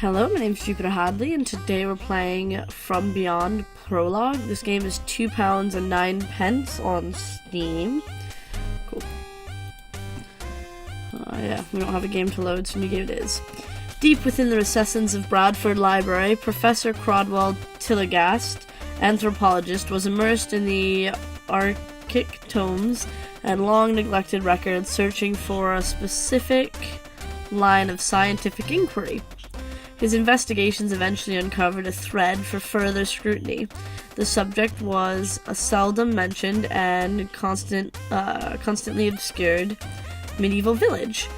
Hello, my name is Jupi Hadley, and today we're playing From Beyond Prologue. This game is £2 and 9 on Steam. Cool. Yeah, we don't have a game to load, so new game it is. Deep within the recesses of Bradford Library, Professor Crodwell Tilligast, anthropologist, was immersed in the archaic tomes and long-neglected records, searching for a specific line of scientific inquiry. His investigations eventually uncovered a thread for further scrutiny. The subject was a seldom mentioned and constantly obscured medieval village.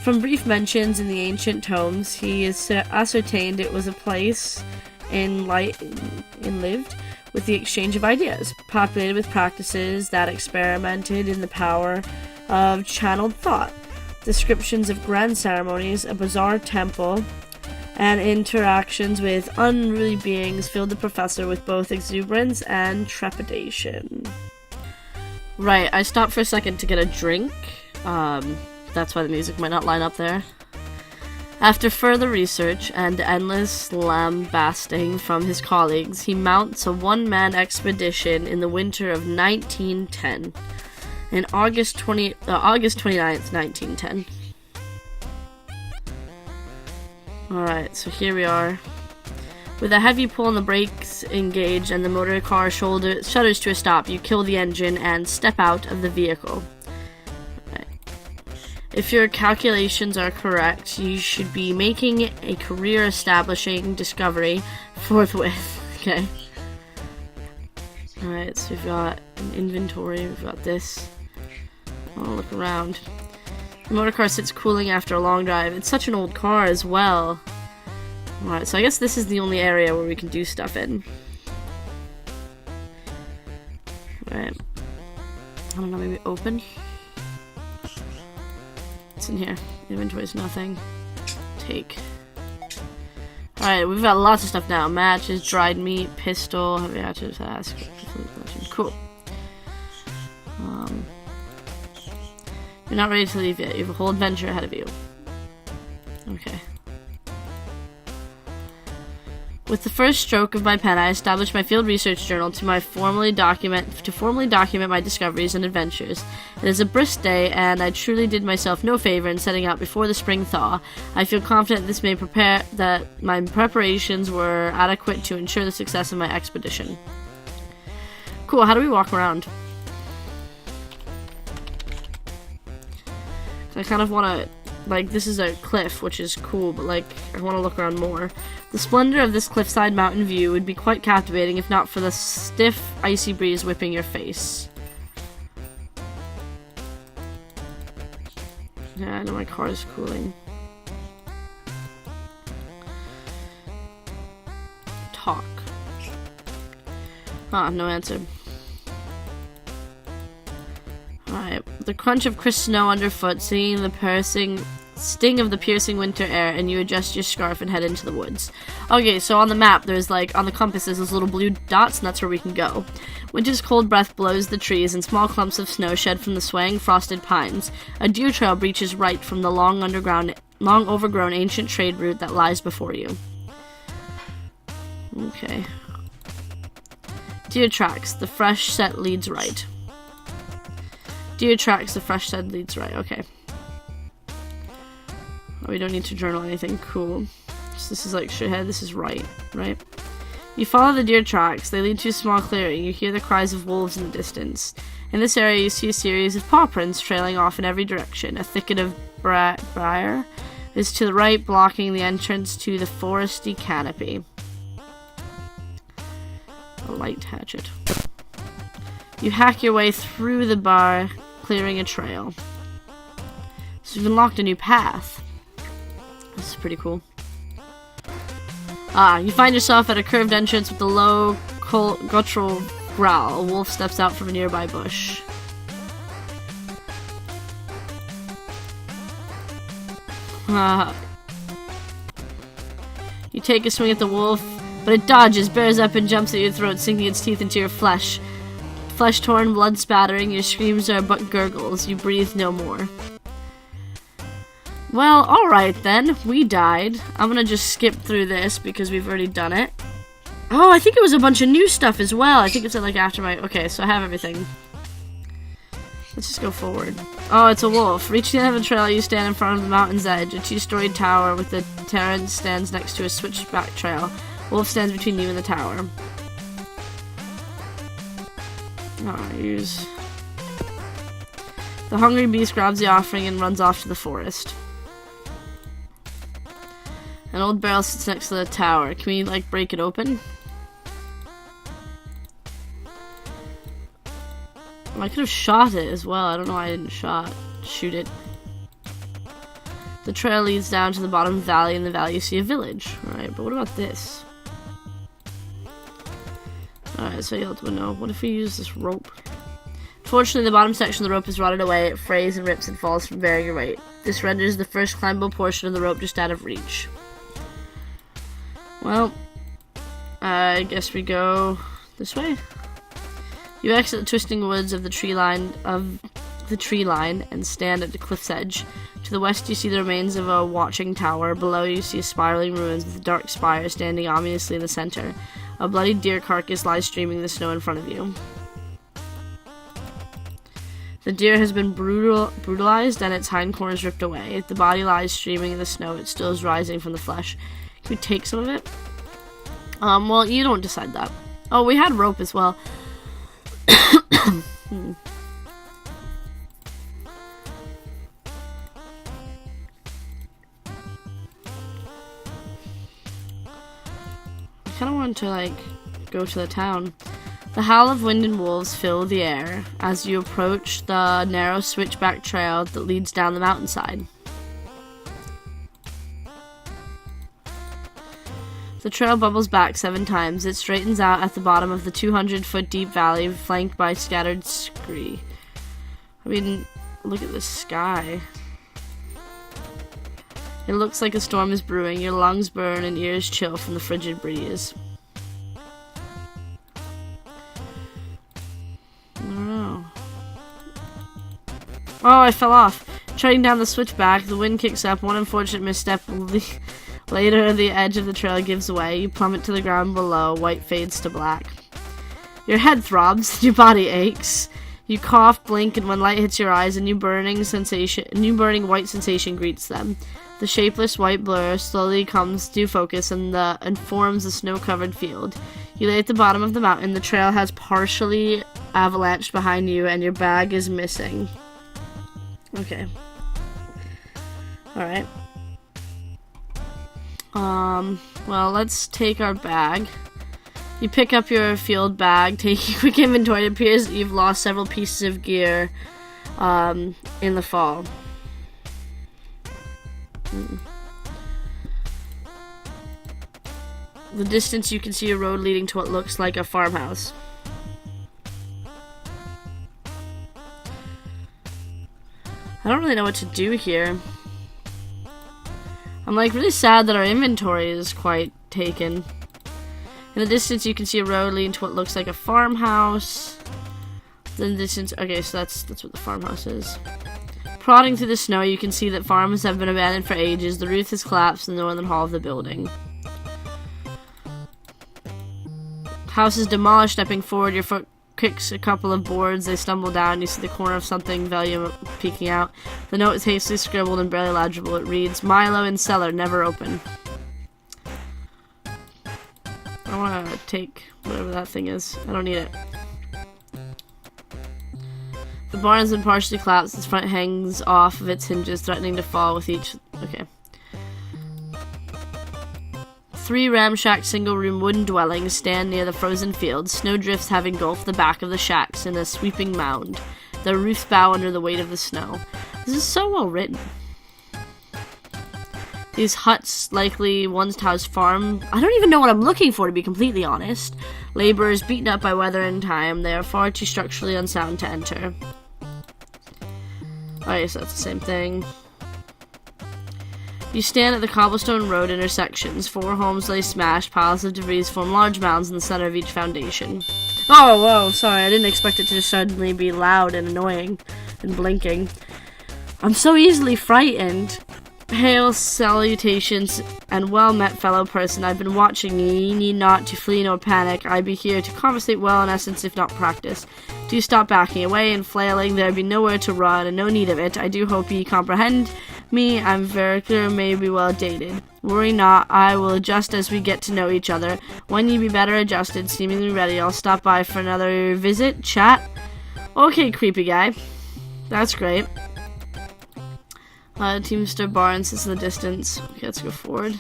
From brief mentions in the ancient tomes, he ascertained it was a place lived with the exchange of ideas, populated with practices that experimented in the power of channeled thought. Descriptions of grand ceremonies, a bizarre temple, and interactions with unruly beings filled the professor with both exuberance and trepidation. Right, I stopped for a second to get a drink. That's why the music might not line up there. After further research and endless lambasting from his colleagues, he mounts a one-man expedition in the winter of 1910. In August 29th, 1910. Alright, so here we are. With a heavy pull on the brakes engaged and the motor car shudders to a stop, you kill the engine and step out of the vehicle. Right. If your calculations are correct, you should be making a career-establishing discovery forthwith. Okay. Alright, so we've got an inventory, we've got this. I'll look around. The motor car sits cooling after a long drive. It's such an old car as well. Alright, so I guess this is the only area where we can do stuff in. Right. I don't know, maybe open? What's in here? Inventory's nothing. Take. Alright, we've got lots of stuff now. Matches, dried meat, pistol, heavy hatches, ask. Cool. You're not ready to leave yet. You have a whole adventure ahead of you. Okay. With the first stroke of my pen, I established my field research journal to formally document my discoveries and adventures. It is a brisk day, and I truly did myself no favor in setting out before the spring thaw. I feel confident that my preparations were adequate to ensure the success of my expedition. Cool. How do we walk around? I kind of want to, like, this is a cliff, which is cool, but, like, I want to look around more. The splendor of this cliffside mountain view would be quite captivating if not for the stiff, icy breeze whipping your face. Yeah, I know my car is cooling. Talk. Ah, no answer. Alright, the crunch of crisp snow underfoot, seeing the sting of the piercing winter air, and you adjust your scarf and head into the woods. Okay, so on the map, there's like, on the compass, there's those little blue dots, and that's where we can go. Winter's cold breath blows the trees, and small clumps of snow shed from the swaying frosted pines. A deer trail reaches right from the long overgrown ancient trade route that lies before you. Okay. Deer tracks, the fresh set leads right. Deer tracks, the fresh set leads right. Okay. Oh, we don't need to journal anything. Cool. So this is like straight ahead. This is right. You follow the deer tracks. They lead to a small clearing. You hear the cries of wolves in the distance. In this area, you see a series of paw prints trailing off in every direction. A thicket of briar is to the right, blocking the entrance to the foresty canopy. A light hatchet. You hack your way through the bar, clearing a trail. So you've unlocked a new path. This is pretty cool. You find yourself at a curved entrance with a low, guttural growl. A wolf steps out from a nearby bush. You take a swing at the wolf, but it dodges, bears up, and jumps at your throat, sinking its teeth into your flesh. Flesh torn, blood spattering, your screams are but gurgles. You breathe no more. Well, alright then. We died. I'm gonna just skip through this because we've already done it. Oh, I think it was a bunch of new stuff as well. I think it's like after my... Okay, so I have everything. Let's just go forward. Oh, it's a wolf. Reaching the end of the trail, you stand in front of the mountain's edge. A two-storied tower with the terrace stands next to a switchback trail. Wolf stands between you and the tower. Oh, use... The hungry beast grabs the offering and runs off to the forest. An old barrel sits next to the tower. Can we, like, break it open? I could have shot it as well. I don't know why I didn't shoot it. The trail leads down to the bottom of the valley. In the valley you see a village. Alright, but what about this? Alright, so you'll have to know. What if we use this rope? Fortunately, the bottom section of the rope is rotted away. It frays and rips and falls from bearing your weight. This renders the first climbable portion of the rope just out of reach. Well, I guess we go this way. You exit the twisting woods of the tree line and stand at the cliff's edge. To the west you see the remains of a watching tower. Below you see spiraling ruins with a dark spire standing ominously in the center. A bloody deer carcass lies streaming in the snow in front of you. The deer has been brutalized and its hindquarters ripped away. The body lies streaming in the snow. It still is rising from the flesh. Can we take some of it? Well, you don't decide that. Oh, we had rope as well. I kind of want to, like, go to the town. The howl of wind and wolves fill the air as you approach the narrow switchback trail that leads down the mountainside. The trail bubbles back 7 times. It straightens out at the bottom of the 200-foot deep valley flanked by scattered scree. I mean, look at the sky. It looks like a storm is brewing. Your lungs burn and ears chill from the frigid breeze. I don't know. Oh, I fell off. Treading down the switchback, the wind kicks up. One unfortunate misstep. Later, the edge of the trail gives away. You plummet to the ground below. White fades to black. Your head throbs. Your body aches. You cough, blink, and when light hits your eyes, a new burning white sensation greets them. The shapeless white blur slowly comes to focus and forms a snow-covered field. You lay at the bottom of the mountain. The trail has partially avalanched behind you, and your bag is missing. Okay. Alright. Well, let's take our bag. You pick up your field bag, take a quick inventory. It appears that you've lost several pieces of gear, in the fall. In the distance you can see a road leading to what looks like a farmhouse. I don't really know what to do here. I'm like really sad that our inventory is quite taken. In the distance you can see a road leading to what looks like a farmhouse. In the distance, okay, so that's what the farmhouse is. Prodding through the snow, you can see that farms have been abandoned for ages. The roof has collapsed in the northern hall of the building. House is demolished. Stepping forward, your foot kicks a couple of boards. They stumble down. You see the corner of something volume peeking out. The note is hastily scribbled and barely legible. It reads, Milo in cellar, never open. I want to take whatever that thing is. I don't need it. The barn has been partially collapsed. Its front hangs off of its hinges, threatening to fall with each... Okay. 3 ramshack single-room wooden dwellings stand near the frozen fields. Snowdrifts have engulfed the back of the shacks in a sweeping mound. Their roofs bow under the weight of the snow. This is so well written. These huts likely once housed farm... I don't even know what I'm looking for, to be completely honest. Laborers beaten up by weather and time. They are far too structurally unsound to enter. Alright, so that's the same thing. You stand at the cobblestone road intersections. 4 homes lay smashed. Piles of debris form large mounds in the center of each foundation. Oh, whoa, sorry. I didn't expect it to suddenly be loud and annoying and blinking. I'm so easily frightened. Hail salutations, and well met, fellow person. I've been watching ye. Ye need not to flee nor panic. I be here to conversate well in essence, if not practice. Do stop backing away and flailing. There be nowhere to run, and no need of it. I do hope ye comprehend me. I'm very clear, may be well dated. Worry not, I will adjust as we get to know each other. When ye be better adjusted, seemingly ready, I'll stop by for another visit, chat. Okay, creepy guy. That's great. Teamster Barn sits in the distance. Okay, let's go forward.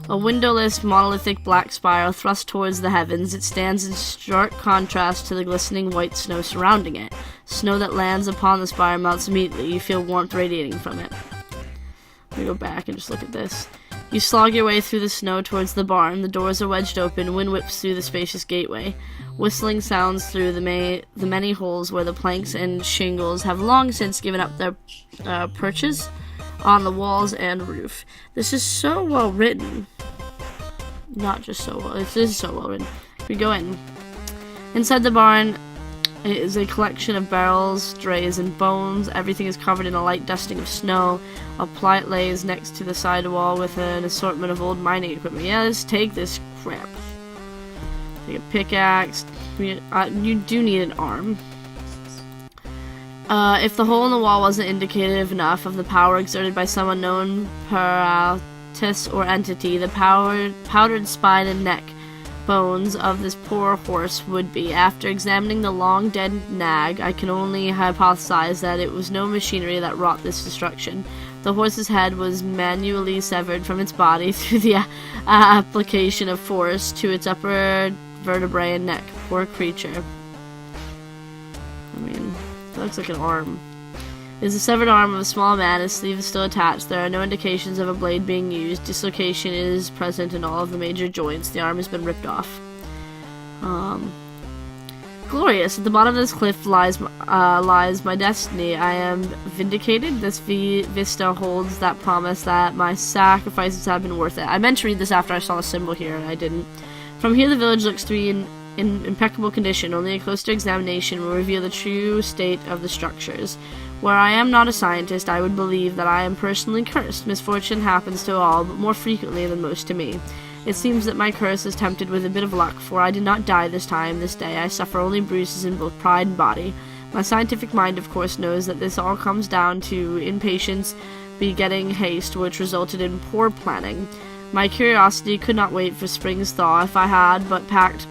A windowless, monolithic black spire thrust towards the heavens. It stands in stark contrast to the glistening white snow surrounding it. Snow that lands upon the spire melts immediately. You feel warmth radiating from it. Let me go back and just look at this. You slog your way through the snow towards the barn. The doors are wedged open. Wind whips through the spacious gateway. Whistling sounds through the many holes where the planks and shingles have long since given up their perches on the walls and roof. This is so well written. Not just so well. It is so well written. We go in. Inside the barn is a collection of barrels, drays, and bones. Everything is covered in a light dusting of snow. A plate lays next to the side wall with an assortment of old mining equipment. Yeah, let's take this crap. Take a pickaxe. You do need an arm. If the hole in the wall wasn't indicative enough of the power exerted by some unknown paratus or entity, the powdered spine and neck bones of this poor horse would be. After examining the long dead nag, I can only hypothesize that it was no machinery that wrought this destruction. The horse's head was manually severed from its body through the application of force to its upper vertebrae and neck. Poor creature. I mean, that looks like an arm. It is the severed arm of a small man. His sleeve is still attached. There are no indications of a blade being used. Dislocation is present in all of the major joints. The arm has been ripped off. Glorious. At the bottom of this cliff lies my destiny. I am vindicated. This vista holds that promise that my sacrifices have been worth it. I meant to read this after I saw the symbol here, and I didn't. From here, the village looks to be in impeccable condition. Only a closer examination will reveal the true state of the structures. Where I am not a scientist, I would believe that I am personally cursed. Misfortune happens to all, but more frequently than most to me. It seems that my curse is tempered with a bit of luck, for I did not die this day. I suffer only bruises in both pride and body. My scientific mind, of course, knows that this all comes down to impatience begetting haste, which resulted in poor planning. My curiosity could not wait for spring's thaw. If I had but packed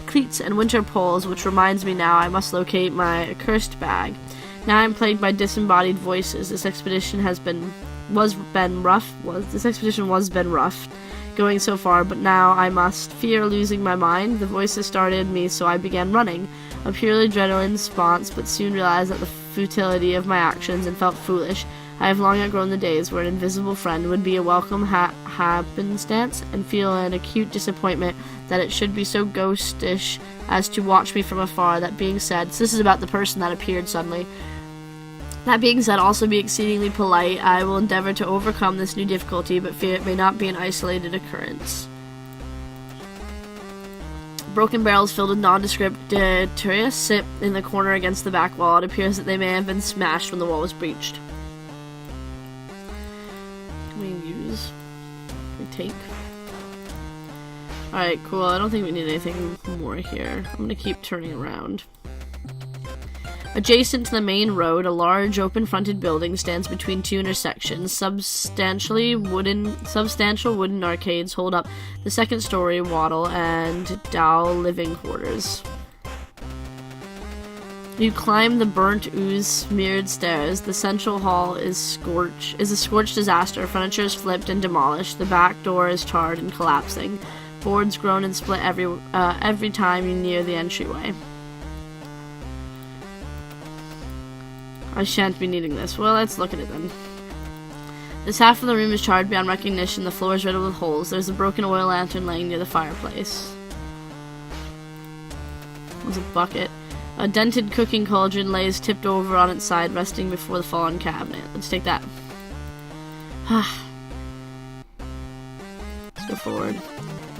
cleats and winter poles, which reminds me now I must locate my accursed bag. Now I am plagued by disembodied voices. This expedition was rough, going so far, but now I must fear losing my mind. The voices started me, so I began running. A purely adrenaline response, but soon realized that the futility of my actions and felt foolish. I have long outgrown the days where an invisible friend would be a welcome happenstance, and feel an acute disappointment that it should be so ghostish as to watch me from afar. That being said, so this is about the person that appeared suddenly. That being said, also be exceedingly polite. I will endeavor to overcome this new difficulty, but fear it may not be an isolated occurrence. Broken barrels filled with nondescript detritus sit in the corner against the back wall. It appears that they may have been smashed when the wall was breached. Can we use? Can we take? Alright, cool. I don't think we need anything more here. I'm gonna keep turning around. Adjacent to the main road, a large open-fronted building stands between two intersections. Substantial wooden arcades hold up the second-story wattle and dowel living quarters. You climb the burnt ooze-smeared stairs. The central hall is a scorched disaster. Furniture is flipped and demolished. The back door is charred and collapsing. Boards groan and split every time you near the entryway. I shan't be needing this. Well, let's look at it then. This half of the room is charred beyond recognition. The floor is riddled with holes. There's a broken oil lantern laying near the fireplace. There's a bucket. A dented cooking cauldron lays tipped over on its side, resting before the fallen cabinet. Let's take that. Let's go forward.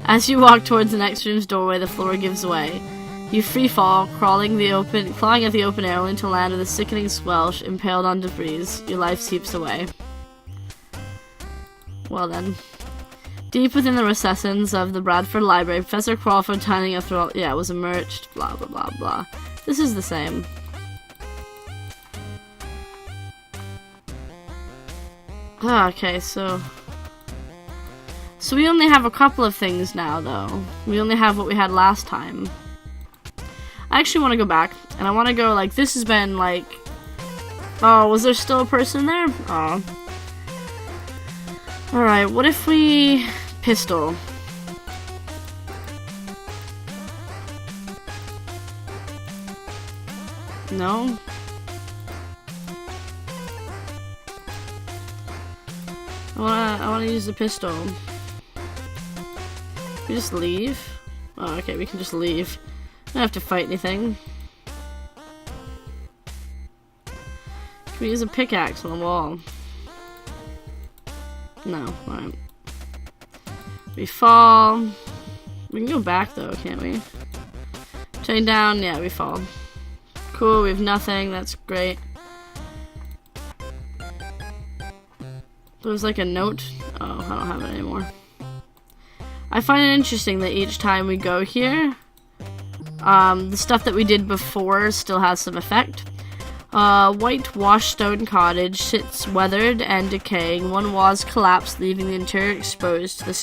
As you walk towards the next room's doorway, the floor gives way. You free fall, clawing at the open air, only to land with a sickening squelch, impaled on debris. Your life seeps away. Well then. Deep within the recesses of the Bradford Library, Professor Crawford tiny a throat. Yeah, was emerged. Blah, blah, blah, blah. This is the same. Ah, okay, so we only have a couple of things now, though. We only have what we had last time. I actually want to go back, and I want to go, like, this has been, like... Oh, was there still a person there? Oh. Alright, what if we... Pistol. No? I wanna use the pistol. We just leave? Oh, okay, we can just leave. Don't have to fight anything. Can we use a pickaxe on the wall? No, alright. We fall. We can go back though, can't we? Chain down, yeah, we fall. Cool, we have nothing, that's great. There's like a note. Oh, I don't have it anymore. I find it interesting that each time we go here, the stuff that we did before still has some effect. White washed stone cottage sits weathered and decaying. One wall's collapsed, leaving the interior exposed to the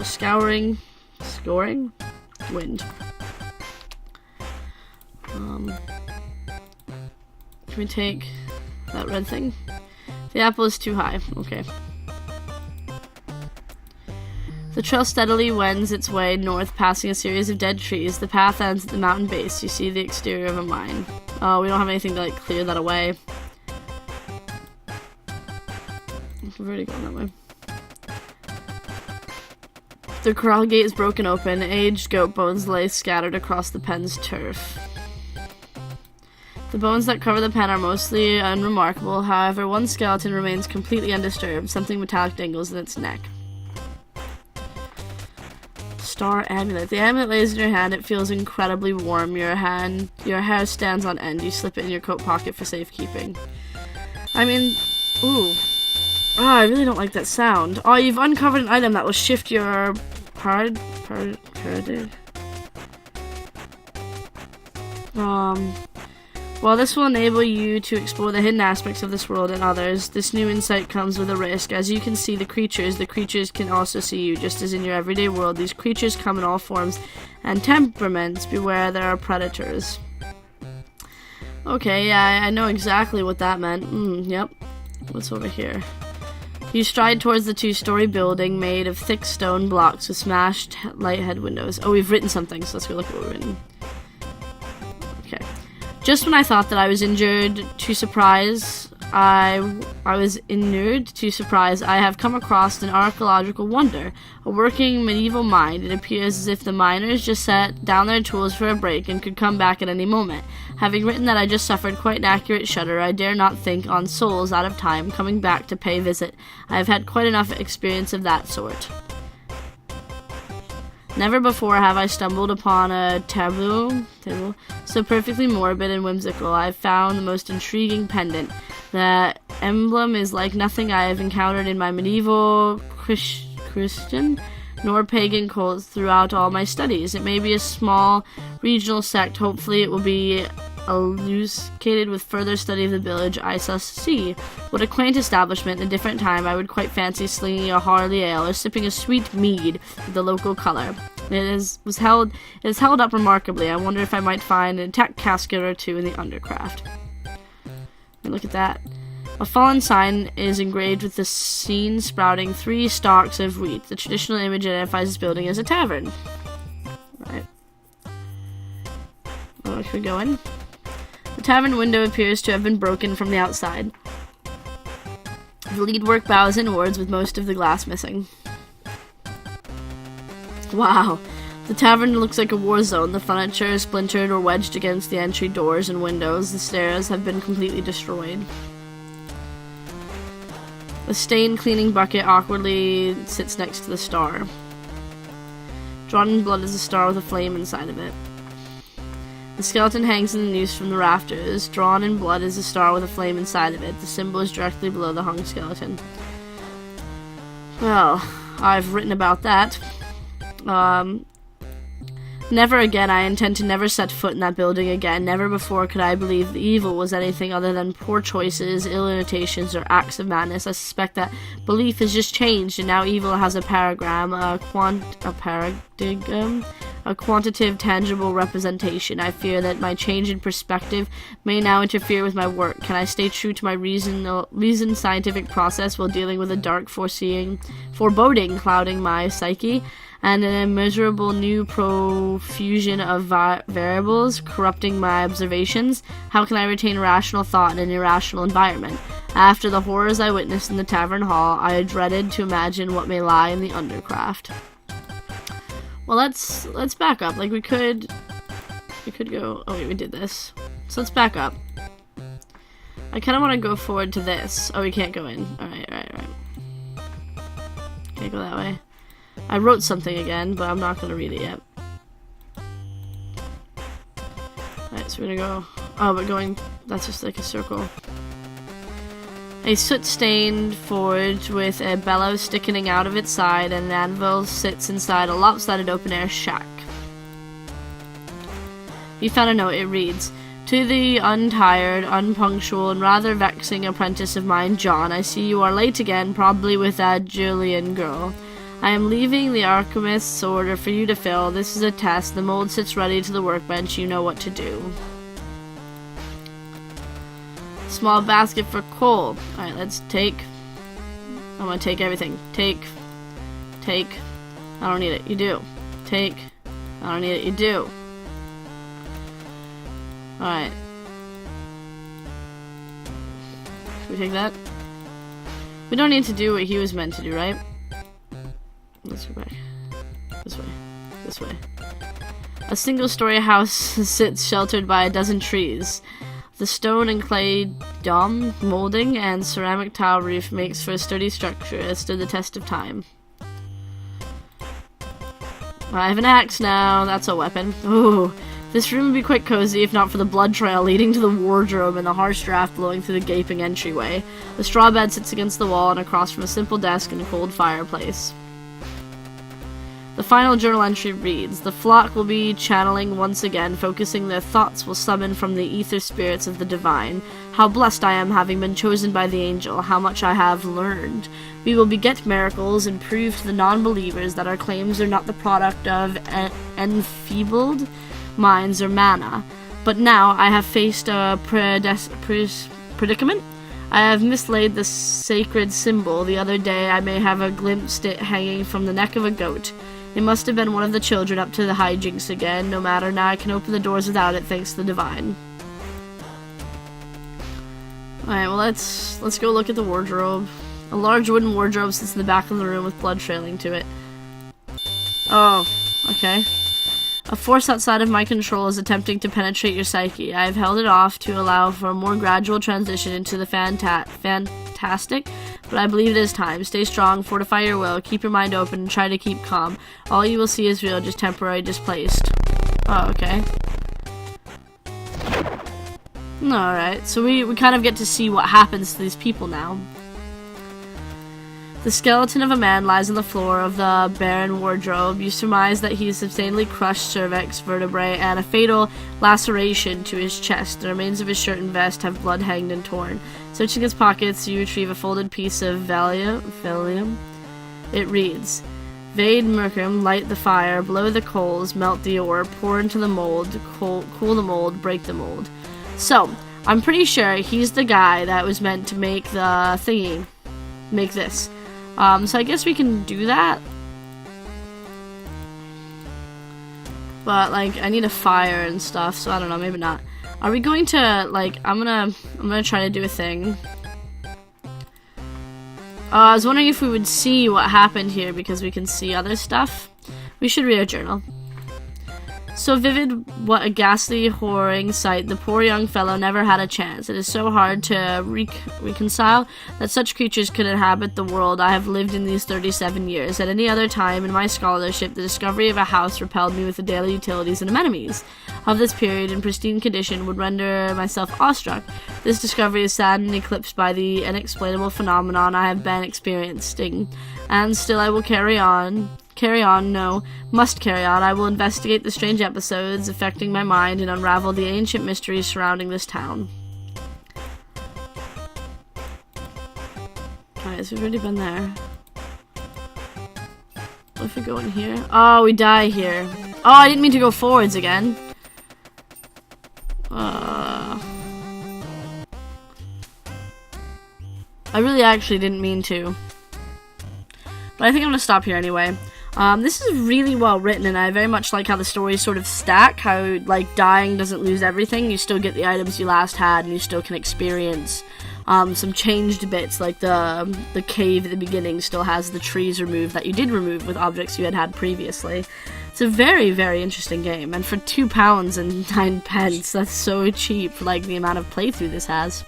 scoring wind. Can we take that red thing? The apple is too high. Okay. The trail steadily wends its way north, passing a series of dead trees. The path ends at the mountain base. You see the exterior of a mine. Oh, we don't have anything to, like, clear that away. We've already gone that way. The corral gate is broken open. Aged goat bones lay scattered across the pen's turf. The bones that cover the pen are mostly unremarkable. However, one skeleton remains completely undisturbed. Something metallic dangles in its neck. Star amulet. The amulet lays in your hand. It feels incredibly warm. Your hair stands on end. You slip it in your coat pocket for safekeeping. I mean, ooh. Oh, I really don't like that sound. Oh, you've uncovered an item that will shift your paradigm. While this will enable you to explore the hidden aspects of this world and others, this new insight comes with a risk. As you can see the creatures can also see you. Just as in your everyday world, these creatures come in all forms and temperaments. Beware, there are predators. Okay, yeah, I know exactly what that meant. Yep. What's over here? You stride towards the two-story building made of thick stone blocks with smashed light-head windows. Oh, we've written something, so let's go look at what we've written. Okay. Just when I thought that I was inured to surprise, I have come across an archaeological wonder, a working medieval mine. It appears as if the miners just set down their tools for a break and could come back at any moment. Having written that, I just suffered quite an accurate shudder. I dare not think on souls out of time coming back to pay visit. I have had quite enough experience of that sort. Never before have I stumbled upon a tableau so perfectly morbid and whimsical. I've found the most intriguing pendant. The emblem is like nothing I have encountered in my medieval Christian nor pagan cults throughout all my studies. It may be a small regional sect. Hopefully it will be elucidated with further study of the village. I shall see. What a quaint establishment. In a different time I would quite fancy slinging a Harley ale or sipping a sweet mead with the local colour. It is held up remarkably. I wonder if I might find an intact casket or two in the undercraft. And look at that. A fallen sign is engraved with the scene sprouting 3 stalks of wheat. The traditional image identifies this building as a tavern. Right. Oh, can we go in? The tavern window appears to have been broken from the outside. The leadwork bows inwards with most of the glass missing. Wow. The tavern looks like a war zone. The furniture is splintered or wedged against the entry doors and windows. The stairs have been completely destroyed. A stained cleaning bucket awkwardly sits next to the star. Drawn in blood is a star with a flame inside of it. The skeleton hangs in the noose from the rafters. Drawn in blood is a star with a flame inside of it. The symbol is directly below the hung skeleton. Well, I've written about that. Never again. I intend to never set foot in that building again. Never before could I believe the evil was anything other than poor choices, ill innovations, or acts of madness. I suspect that belief has just changed, and now evil has a paradigm, a quantitative, tangible representation. I fear that my change in perspective may now interfere with my work. Can I stay true to my reasoned scientific process while dealing with a dark foreboding clouding my psyche, and an immeasurable new profusion of variables corrupting my observations? How can I retain rational thought in an irrational environment? After the horrors I witnessed in the tavern hall, I dreaded to imagine what may lie in the undercraft. Well, let's back up. Like, we could go... Oh, wait, we did this. So let's back up. I kind of want to go forward to this. Oh, we can't go in. Alright. Can't go that way. I wrote something again, but I'm not going to read it yet. Alright, so we're going to go... Oh, but going... That's just like a circle. A soot-stained forge with a bellows sticking out of its side, and an anvil sits inside a lopsided open-air shack. You found a note. It reads, "To the untired, unpunctual, and rather vexing apprentice of mine, John, I see you are late again, probably with that Julian girl. I am leaving the alchemist's order for you to fill. This is a test. The mold sits ready to the workbench. You know what to do." Small basket for coal. Alright, let's take. I'm gonna take everything. Take. I don't need it. You do. Take. I don't need it. You do. Alright. Should we take that? We don't need to do what he was meant to do, right? Let's go back. This way. A single-story house sits sheltered by a dozen trees. The stone and clay dome, molding, and ceramic tile roof makes for a sturdy structure that stood the test of time. I have an axe now. That's a weapon. Ooh. This room would be quite cozy if not for the blood trail leading to the wardrobe and the harsh draft blowing through the gaping entryway. The straw bed sits against the wall and across from a simple desk and a cold fireplace. The final journal entry reads, "The flock will be channeling once again, focusing their thoughts will summon from the ether spirits of the divine. How blessed I am having been chosen by the angel, how much I have learned. We will beget miracles and prove to the non-believers that our claims are not the product of enfeebled minds or mana. But now I have faced a predicament. I have mislaid the sacred symbol. The other day I may have glimpsed it hanging from the neck of a goat. It must have been one of the children up to the hijinks again. No matter, now I can open the doors without it, thanks to the divine." Alright, well let's go look at the wardrobe. A large wooden wardrobe sits in the back of the room with blood trailing to it. Oh, okay. A force outside of my control is attempting to penetrate your psyche. I have held it off to allow for a more gradual transition into the fantastic, but I believe it is time. Stay strong, fortify your will, keep your mind open, and try to keep calm. All you will see is real, just temporarily displaced. Oh, okay. Alright, so we kind of get to see what happens to these people now. The skeleton of a man lies on the floor of the barren wardrobe. You surmise that he has substantially crushed cervix, vertebrae, and a fatal laceration to his chest. The remains of his shirt and vest have blood hanged and torn. Searching his pockets, you retrieve a folded piece of valium. It reads, "Vade Mercum, light the fire, blow the coals, melt the ore, pour into the mold, cool the mold, break the mold." So, I'm pretty sure he's the guy that was meant to make the thingy. Make this. So I guess we can do that. But, like, I need a fire and stuff, so I don't know, maybe not. Are we going to, like, I'm gonna try to do a thing. I was wondering if we would see what happened here because we can see other stuff. We should read a journal. So vivid, what a ghastly, whoring sight. The poor young fellow never had a chance. It is so hard to reconcile that such creatures could inhabit the world I have lived in these 37 years. At any other time in my scholarship, the discovery of a house repelled me with the daily utilities and amenities. of this period in pristine condition would render myself awestruck. This discovery is sad and eclipsed by the inexplainable phenomenon I have been experiencing. And still I will must carry on. I will investigate the strange episodes affecting my mind and unravel the ancient mysteries surrounding this town. Alright, so we've already been there. What if we go in here? Oh, we die here. Oh, I didn't mean to go forwards again. I really actually didn't mean to. But I think I'm gonna stop here anyway. This is really well written, and I very much like how the stories sort of stack, how, like, dying doesn't lose everything. You still get the items you last had, and you still can experience some changed bits, like the cave at the beginning still has the trees removed that you did remove with objects you had previously. It's a very, very interesting game, and for £2.09, that's so cheap for, like, the amount of playthrough this has.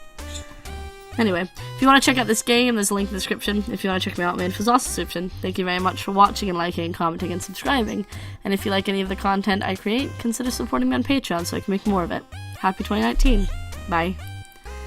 Anyway, if you want to check out this game, there's a link in the description. If you want to check me out, my info's also in the description. Thank you very much for watching and liking and commenting and subscribing. And if you like any of the content I create, consider supporting me on Patreon so I can make more of it. Happy 2019. Bye.